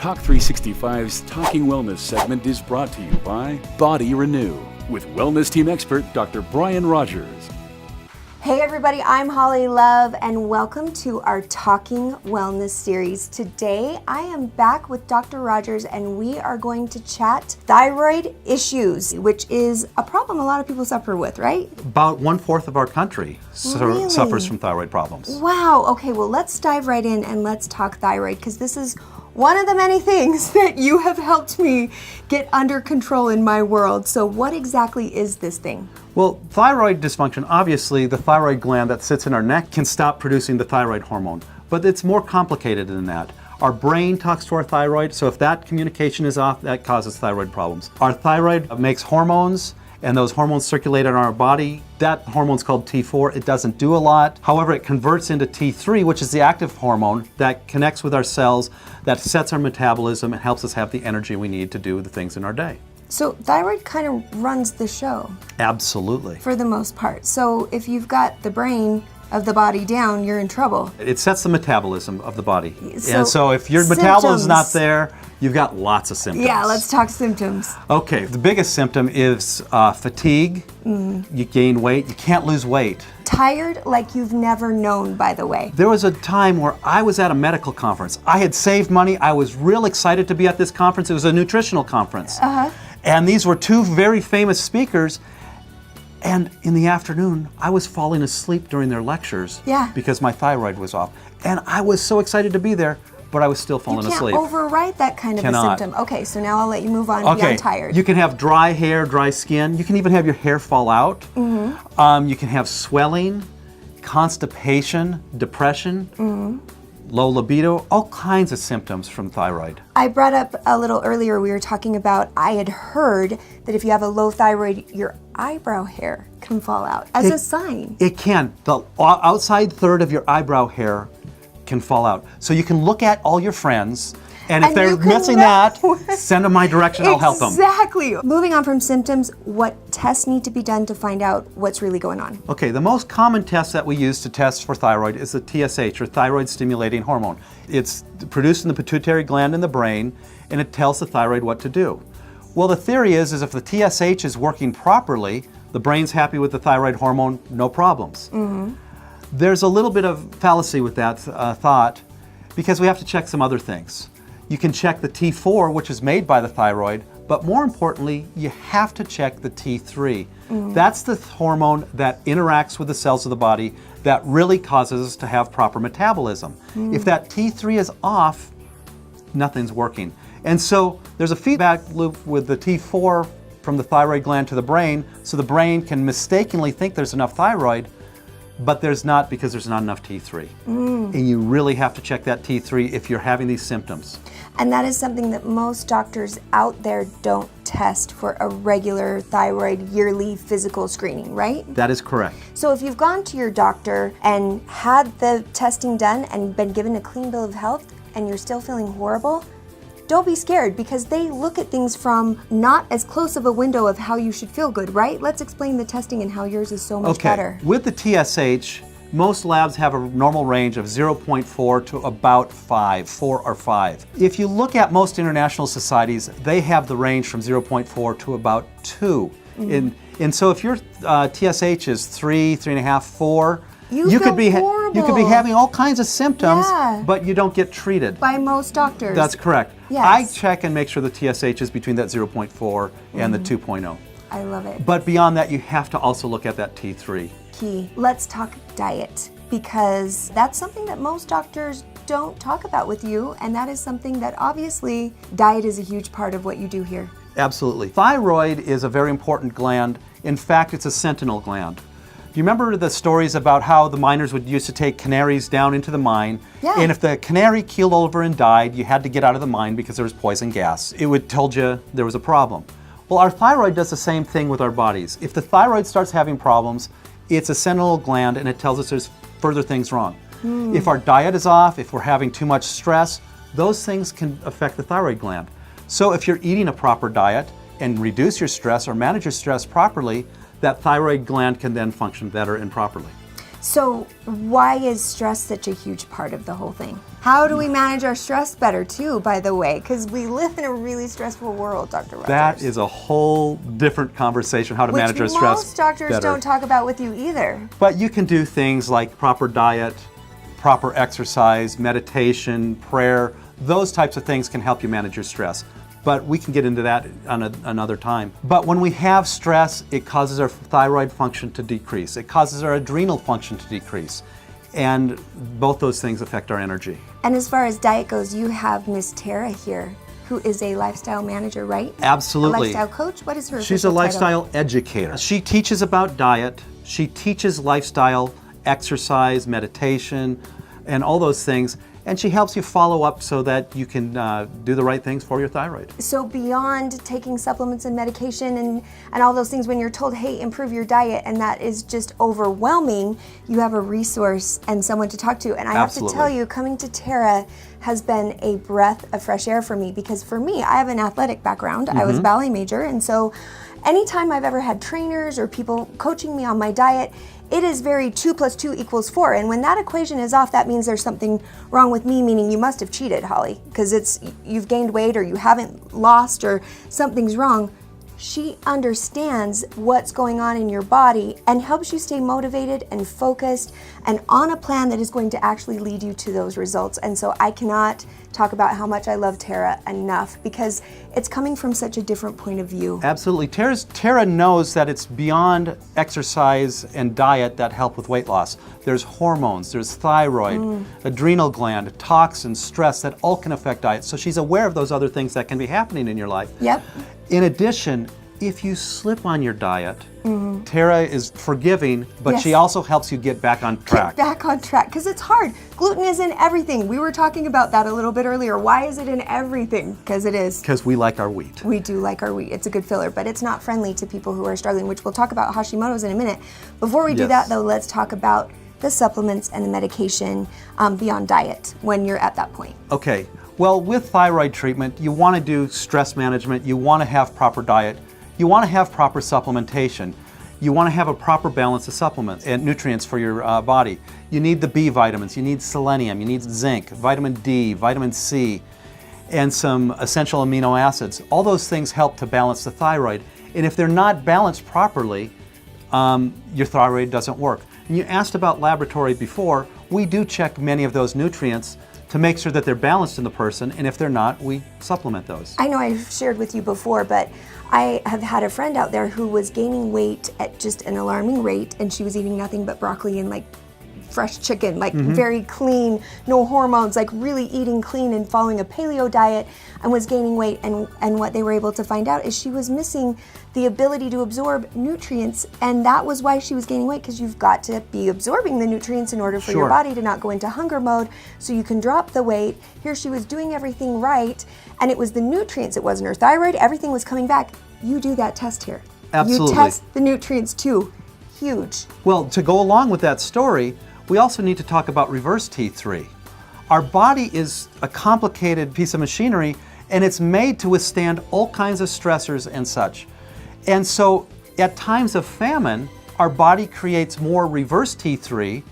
Talk365's Talking Wellness segment is brought to you by Body Renew with wellness team expert Dr. Brian Rodgers. Hey everybody, I'm Holly Love and welcome to our Talking Wellness series. Today I am back with Dr. Rodgers and we are going to chat thyroid issues, which is a problem a lot of people suffer with, right? About 1/4 of our country Really? suffers from thyroid problems. Wow, okay, well let's dive right in and let's talk thyroid because this is one of the many things that you have helped me get under control in my world. So what exactly is this thing? Well, thyroid dysfunction, obviously the thyroid gland that sits in our neck can stop producing the thyroid hormone, but it's more complicated than that. Our brain talks to our thyroid, so if that communication is off, that causes thyroid problems. Our thyroid makes hormones, and those hormones circulate in our body. That hormone's called T4. It doesn't do a lot. However, it converts into T3, which is the active hormone that connects with our cells, that sets our metabolism and helps us have the energy we need to do the things in our day. So thyroid kind of runs the show. Absolutely. For the most part. So if you've got the brain of the body down, you're in trouble. It sets the metabolism of the body. So and so if your metabolism is not there, you've got lots of symptoms. Yeah, let's talk symptoms. Okay, the biggest symptom is fatigue. You gain weight, you can't lose weight. Tired like you've never known, by the way. There was a time where I was at a medical conference. I had saved money. I was real excited to be at this conference. It was a nutritional conference. And these were two very famous speakers. And in the afternoon, I was falling asleep during their lectures because my thyroid was off. And I was so excited to be there, but I was still falling asleep. You can't override that kind of a symptom. Okay, so now I'll let you move on beyond tired. You can have dry hair, dry skin. You can even have your hair fall out. You can have swelling, constipation, depression, low libido, all kinds of symptoms from thyroid. I brought up a little earlier, we were talking about, I had heard that if you have a low thyroid, your eyebrow hair can fall out as a sign. It can. The outside third of your eyebrow hair can fall out. So you can look at all your friends, and if they're missing that, send them my direction, I'll help them. Exactly. Moving on from symptoms, what tests need to be done to find out what's really going on? Okay, the most common test that we use to test for thyroid is the TSH, or thyroid stimulating hormone. It's produced in the pituitary gland in the brain, and it tells the thyroid what to do. Well, the theory is if the TSH is working properly, the brain's happy with the thyroid hormone, no problems. There's a little bit of fallacy with that thought because we have to check some other things. You can check the T4, which is made by the thyroid, but more importantly, you have to check the T3. That's the hormone that interacts with the cells of the body that really causes us to have proper metabolism. If that T3 is off, nothing's working. And so there's a feedback loop with the T4 from the thyroid gland to the brain, so the brain can mistakenly think there's enough thyroid, but there's not because there's not enough T3. And you really have to check that T3 if you're having these symptoms. And that is something that most doctors out there don't test for a regular thyroid yearly physical screening, right? That is correct. So if you've gone to your doctor and had the testing done and been given a clean bill of health and you're still feeling horrible, don't be scared because they look at things from not as close of a window of how you should feel good, right? Let's explain the testing and how yours is so much better. With the TSH, most labs have a normal range of 0.4 to about 5, 4 or 5. If you look at most international societies, they have the range from 0.4 to about 2. And so if your TSH is 3, 3.5, 4, you could be having all kinds of symptoms, but you don't get treated. By most doctors. That's correct. Yes. I check and make sure the TSH is between that 0.4 and the 2.0. I love it. But beyond that, you have to also look at that T3. Key. Let's talk diet because that's something that most doctors don't talk about with you, and that is something that obviously diet is a huge part of what you do here. Absolutely. Thyroid is a very important gland. In fact, it's a sentinel gland. Do you remember the stories about how the miners would used to take canaries down into the mine? And if the canary keeled over and died, you had to get out of the mine because there was poison gas. It would tell you there was a problem. Well, our thyroid does the same thing with our bodies. If the thyroid starts having problems, it's a sentinel gland and it tells us there's further things wrong. If our diet is off, if we're having too much stress, those things can affect the thyroid gland. So if you're eating a proper diet and reduce your stress or manage your stress properly, that thyroid gland can then function better and properly. So why is stress such a huge part of the whole thing? How do we manage our stress better too, by the way? Because we live in a really stressful world, Dr. Rodgers. That is a whole different conversation, how to manage our stress most doctors better. don't talk about with you either. But you can do things like proper diet, proper exercise, meditation, prayer. Those types of things can help you manage your stress. But we can get into that another time. But when we have stress, it causes our thyroid function to decrease. It causes our adrenal function to decrease. And both those things affect our energy. And as far as diet goes, you have Miss Tara here, who is a lifestyle manager, right? Absolutely. A lifestyle coach? What is her She's a official lifestyle educator. She teaches about diet. She teaches lifestyle, exercise, meditation, and all those things. And she helps you follow up so that you can do the right things for your thyroid. So beyond taking supplements and medication and all those things, when you're told, hey, improve your diet, and that is just overwhelming, you have a resource and someone to talk to. And I have to tell you, coming to Tara has been a breath of fresh air for me, because for me, I have an athletic background. I was a ballet major, and so anytime I've ever had trainers or people coaching me on my diet, it is very 2 + 2 = 4. And when that equation is off, that means there's something wrong with me, meaning you must have cheated, Holly, because you've gained weight or you haven't lost or something's wrong. She understands what's going on in your body and helps you stay motivated and focused and on a plan that is going to actually lead you to those results. And so I cannot talk about how much I love Tara enough, because it's coming from such a different point of view. Absolutely. Tara knows that it's beyond exercise and diet that help with weight loss. There's hormones, there's thyroid, adrenal gland, toxins, stress that all can affect diet. So she's aware of those other things that can be happening in your life. Yep. In addition, if you slip on your diet, Tara is forgiving, but she also helps you get back on track. Get back on track, because it's hard. Gluten is in everything. We were talking about that a little bit earlier. Why is it in everything? Because it is. Because we like our wheat. We do like our wheat. It's a good filler, but it's not friendly to people who are struggling, which we'll talk about Hashimoto's in a minute. Before we do that, though, let's talk about the supplements and the medication beyond diet when you're at that point. Okay. Well, with thyroid treatment, you want to do stress management. You want to have proper diet. You want to have proper supplementation. You want to have a proper balance of supplements and nutrients for your body. You need the B vitamins, you need selenium, you need zinc, vitamin D, vitamin C, and some essential amino acids. All those things help to balance the thyroid. And if they're not balanced properly, your thyroid doesn't work. And you asked about laboratory before. We do check many of those nutrients to make sure that they're balanced in the person, and if they're not, we supplement those. I know I've shared with you before, but I have had a friend out there who was gaining weight at just an alarming rate, and she was eating nothing but broccoli and like fresh chicken, like very clean, no hormones, like really eating clean and following a paleo diet, and was gaining weight. And what they were able to find out is she was missing the ability to absorb nutrients, and that was why she was gaining weight, because you've got to be absorbing the nutrients in order for your body to not go into hunger mode so you can drop the weight. Here she was doing everything right, and it was the nutrients, it wasn't her thyroid, everything was coming back. You do that test here. Absolutely. You test the nutrients too. Huge. Well, to go along with that story, we also need to talk about reverse T3. Our body is a complicated piece of machinery, and it's made to withstand all kinds of stressors and such. And so at times of famine, our body creates more reverse T3,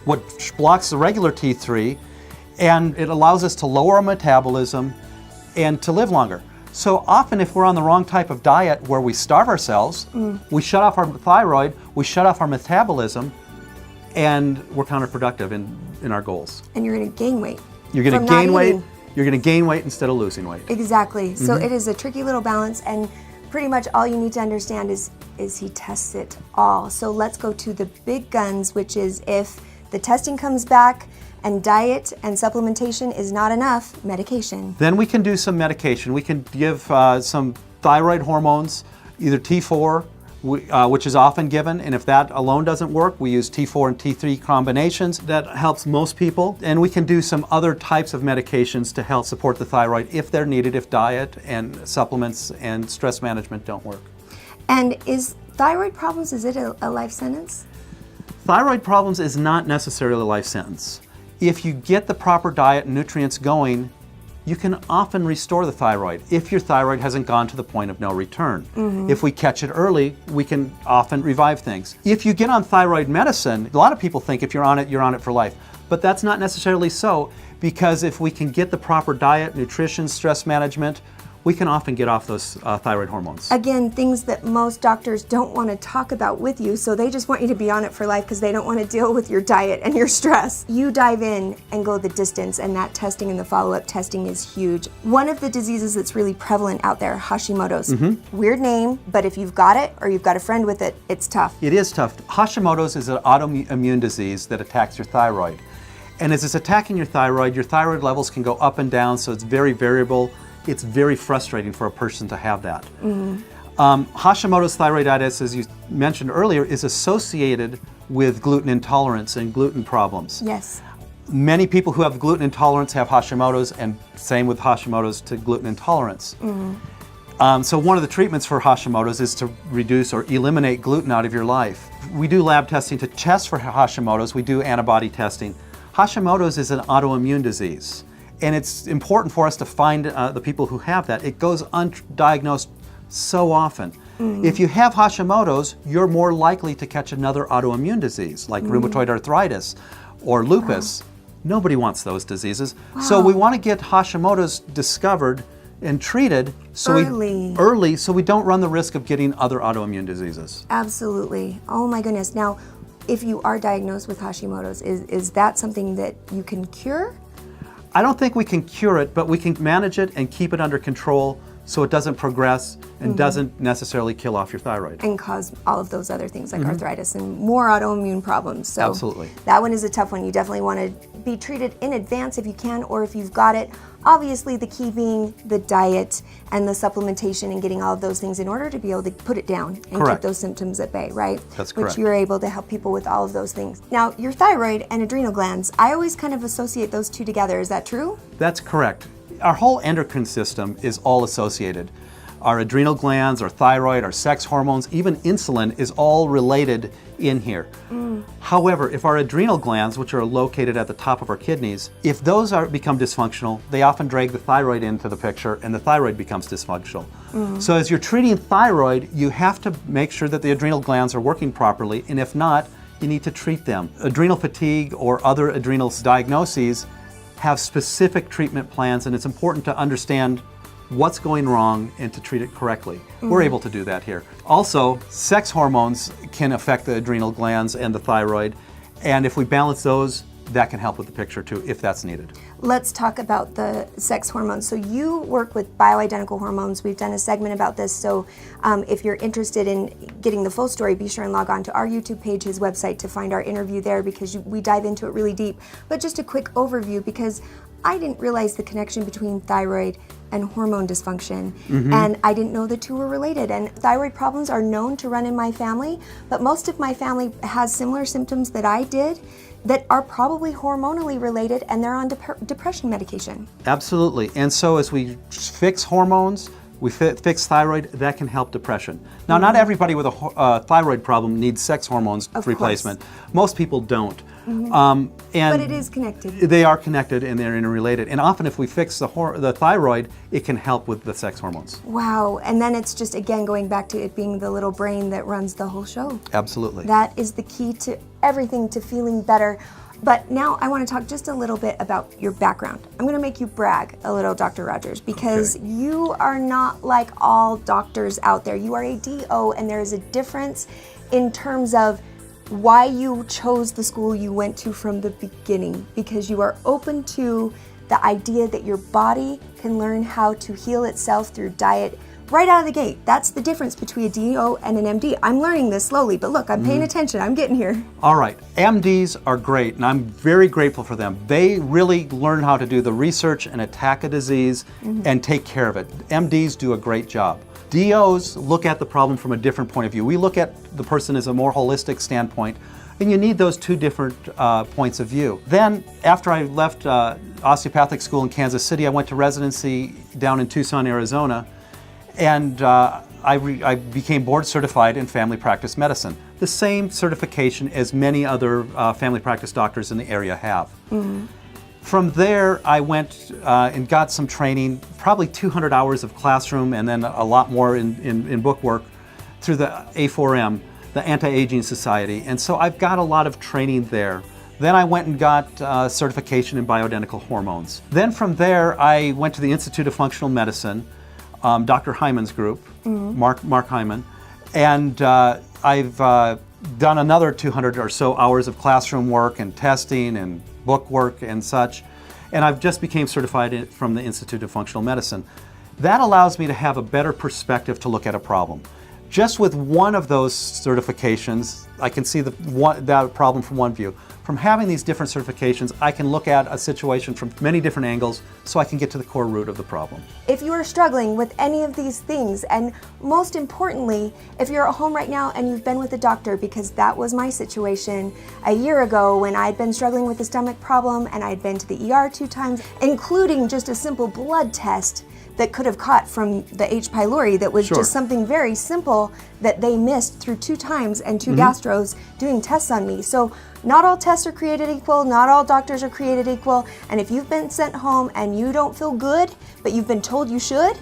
which blocks the regular T3, and it allows us to lower our metabolism and to live longer. So often if we're on the wrong type of diet where we starve ourselves, we shut off our thyroid, we shut off our metabolism, and we're counterproductive in our goals. And you're going to gain weight. You're going to gain weight. You're going to gain weight instead of losing weight. Exactly. So it is a tricky little balance, and pretty much all you need to understand is he tests it all. So let's go to the big guns, which is if the testing comes back and diet and supplementation is not enough, medication. Then we can do some medication. We can give some thyroid hormones, either T4, which is often given, and if that alone doesn't work, we use T4 and T3 combinations. That helps most people. And we can do some other types of medications to help support the thyroid if they're needed, if diet and supplements and stress management don't work. And is thyroid problems, is it a life sentence? Thyroid problems is not necessarily a life sentence. If you get the proper diet and nutrients going, you can often restore the thyroid if your thyroid hasn't gone to the point of no return. If we catch it early, we can often revive things. If you get on thyroid medicine, a lot of people think if you're on it for life, but that's not necessarily so, because if we can get the proper diet, nutrition, stress management, we can often get off those thyroid hormones. Again, things that most doctors don't want to talk about with you, so they just want you to be on it for life because they don't want to deal with your diet and your stress. You dive in and go the distance, and that testing and the follow-up testing is huge. One of the diseases that's really prevalent out there, Hashimoto's. Weird name, but if you've got it or you've got a friend with it, it's tough. It is tough. Hashimoto's is an autoimmune disease that attacks your thyroid. And as it's attacking your thyroid levels can go up and down, so it's very variable. It's very frustrating for a person to have that. Hashimoto's thyroiditis, as you mentioned earlier, is associated with gluten intolerance and gluten problems. Yes. Many people who have gluten intolerance have Hashimoto's, and same with Hashimoto's to gluten intolerance. So one of the treatments for Hashimoto's is to reduce or eliminate gluten out of your life. We do lab testing to test for Hashimoto's. We do antibody testing. Hashimoto's is an autoimmune disease. And it's important for us to find the people who have that. It goes undiagnosed so often. If you have Hashimoto's, you're more likely to catch another autoimmune disease like rheumatoid arthritis or lupus. Nobody wants those diseases. So we want to get Hashimoto's discovered and treated early so we don't run the risk of getting other autoimmune diseases. Absolutely. Oh my goodness. Now, if you are diagnosed with Hashimoto's, is that something that you can cure? I don't think we can cure it, but we can manage it and keep it under control so it doesn't progress and doesn't necessarily kill off your thyroid. And cause all of those other things like arthritis and more autoimmune problems. So absolutely. That one is a tough one. You definitely want to be treated in advance if you can, or if you've got it. Obviously, the key being the diet and the supplementation and getting all of those things in order to be able to put it down and keep those symptoms at bay, right? That's correct. Which you're able to help people with all of those things. Now, your thyroid and adrenal glands, I always kind of associate those two together. Is that true? That's correct. Our whole endocrine system is all associated. Our adrenal glands, our thyroid, our sex hormones, even insulin is all related in here. However, if our adrenal glands, which are located at the top of our kidneys, if those become dysfunctional, they often drag the thyroid into the picture and the thyroid becomes dysfunctional. So as you're treating thyroid, you have to make sure that the adrenal glands are working properly, and if not, you need to treat them. Adrenal fatigue or other adrenal diagnoses have specific treatment plans, and it's important to understand what's going wrong and to treat it correctly. We're able to do that here. Also, sex hormones can affect the adrenal glands and the thyroid, and if we balance those, that can help with the picture too, if that's needed. Let's talk about the sex hormones. So you work with bioidentical hormones. We've done a segment about this, so if you're interested in getting the full story, be sure and log on to our YouTube page, his website, to find our interview there, because we dive into it really deep. But just a quick overview, because I didn't realize the connection between thyroid and hormone dysfunction, and I didn't know the two were related. And thyroid problems are known to run in my family, but most of my family has similar symptoms that I did that are probably hormonally related, and they're on depression medication. Absolutely, and so as we fix hormones, we fix thyroid, that can help depression. Now, not everybody with a thyroid problem needs sex hormones replacement. Most people don't. But it is connected. They are connected and they're interrelated. And often if we fix the thyroid, it can help with the sex hormones. Wow, and then it's just, again, going back to it being the little brain that runs the whole show. Absolutely. That is the key to everything, to feeling better. But now I want to talk just a little bit about your background. I'm going to make you brag a little, Dr. Rodgers, because you are not like all doctors out there. You are a DO, and there is a difference in terms of why you chose the school you went to from the beginning, because you are open to the idea that your body can learn how to heal itself through diet right out of the gate. That's the difference between a DO and an MD. I'm learning this slowly, but look, I'm paying attention. I'm getting here. All right, MDs are great, and I'm very grateful for them. They really learn how to do the research and attack a disease and take care of it. MDs do a great job. DOs look at the problem from a different point of view. We look at the person as a more holistic standpoint, and you need those two different points of view. Then, after I left osteopathic school in Kansas City, I went to residency down in Tucson, Arizona, and I became board certified in family practice medicine, the same certification as many other family practice doctors in the area have. From there, I went and got some training, probably 200 hours of classroom and then a lot more in book work through the A4M, the Anti-Aging Society. And so I've got a lot of training there. Then I went and got certification in bioidentical hormones. Then from there, I went to the Institute of Functional Medicine, Dr. Hyman's group, Mark Hyman, and I've done another 200 or so hours of classroom work and testing and book work and such, and I've just became certified from the Institute of Functional Medicine. That allows me to have a better perspective to look at a problem. Just with one of those certifications, I can see that problem from one view. From having these different certifications, I can look at a situation from many different angles so I can get to the core root of the problem. If you are struggling with any of these things, and most importantly, if you're at home right now and you've been with a doctor, because that was my situation a year ago when I'd been struggling with a stomach problem and I'd been to the ER 2 times, including just a simple blood test that could have caught from the H. pylori that was just something very simple that they missed through 2 times and 2 gastros doing tests on me. So not all tests are created equal, not all doctors are created equal, and if you've been sent home and you don't feel good, but you've been told you should,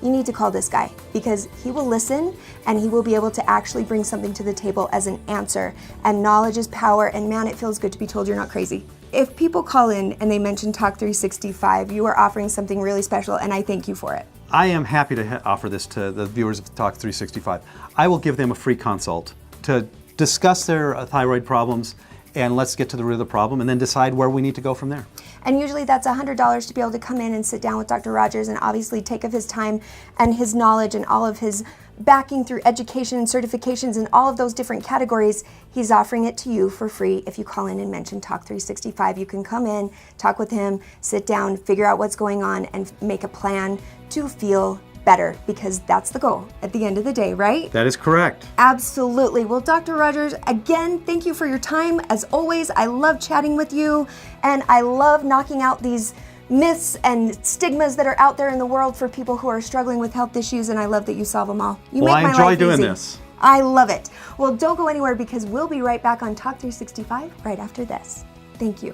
you need to call this guy because he will listen and he will be able to actually bring something to the table as an answer. And knowledge is power, and man, it feels good to be told you're not crazy. If people call in and they mention Talk365, you are offering something really special, and I thank you for it. I am happy to offer this to the viewers of Talk365. I will give them a free consult to discuss their thyroid problems, and let's get to the root of the problem and then decide where we need to go from there. And usually that's $100 to be able to come in and sit down with Dr. Rodgers and obviously take of his time and his knowledge and all of his backing through education and certifications and all of those different categories. He's offering it to you for free if you call in and mention Talk365. You can come in, talk with him, sit down, figure out what's going on, and make a plan to feel better, because that's the goal at the end of the day, right? That is correct. Absolutely. Well, Dr. Rodgers, again, thank you for your time. As always, I love chatting with you, and I love knocking out these myths and stigmas that are out there in the world for people who are struggling with health issues, and I love that you solve them all. You well, make my I enjoy life doing easy. this. I love it. Well, don't go anywhere because we'll be right back on Talk365 right after this. Thank you.